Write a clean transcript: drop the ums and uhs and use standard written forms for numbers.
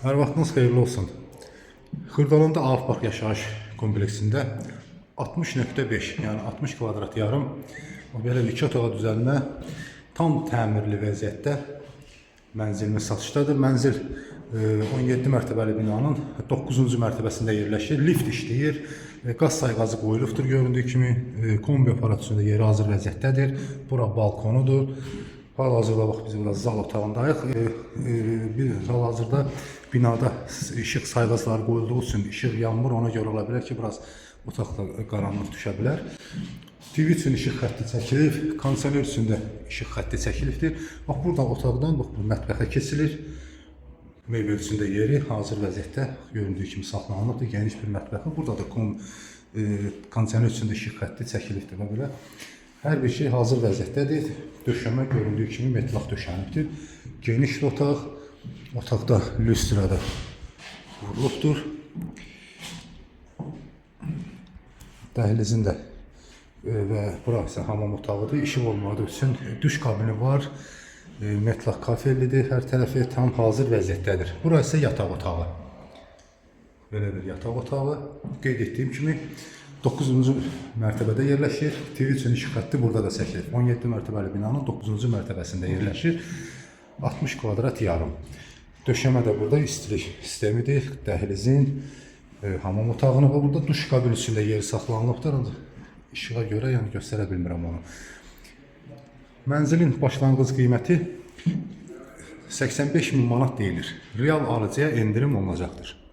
Hər vaxtınız xeyirli olsun. Xırdalanda Ağpark yaşayış kompleksində 60.5, yəni 60 kvadrat yarım belə bir 2 otağa düzəlmə tam təmirli vəziyyətdə mənzilimiz satışdadır. Mənzil 17 mərtəbəli binanın 9-cu mərtəbəsində yerləşir. Lift işləyir. Qaz sayğacı qoyulubdur göründüyü kimi. Kombi operasyonunda yeri hazır vəziyyətdədir. Bura balkonudur. Hal-hazırda bax biz biraz zal otağındayıq. Hal-hazırda binada işıq sayğacları qoyulduğu üçün işıq yanmır. Ona görə ola bilər ki, biraz otaqda qaranlıq düşə bilər. TV üçün işıq xətti çəkilib, kondisioner üçün də işıq xətti çəkilibdir. Bax burada otaqdan bax bu mətbəxə keçilir. Mebel üçün də yeri hazır vəziyyətdə göründüyü kimi saxlanılıbdır. Geniş bir mətbəxi. Burada da kondisioner üçün də işıq xətti çəkilibdir və belə. Hər bir şey hazır vəziyyətdədir. Döşəmə göründüyü kimi metlaq döşənibdir. Geniş otaq. Otaqda lüstrada vurulubdur. Dəhlizində və burası hamam otağıdır. İşıq olmadığı üçün duş kabini var. Metlaq kafellidir. Hər tərəfi tam hazır vəziyyətdədir. Burası yataq otağı. Belə bir yataq otağı. Qeyd etdiyim kimi 9-cu mərtəbədə yerləşir. TV üçün işıq xətti burada da çəkilir. 17 mərtəbəli binanın 9-cu mərtəbəsində yerləşir. 60 kvadrat yarım. Döşəmə də burada istilik sistemidir. Dəhlizin, hamam otağını və burada duş kabini üçün də yeri saxlanılıbdır. İşığa görə yəni göstərə bilmirəm onu. Mənzilin başlanğıc qiyməti 85.000 manat deyilir. Real alıcıya endirim olunacaqdır.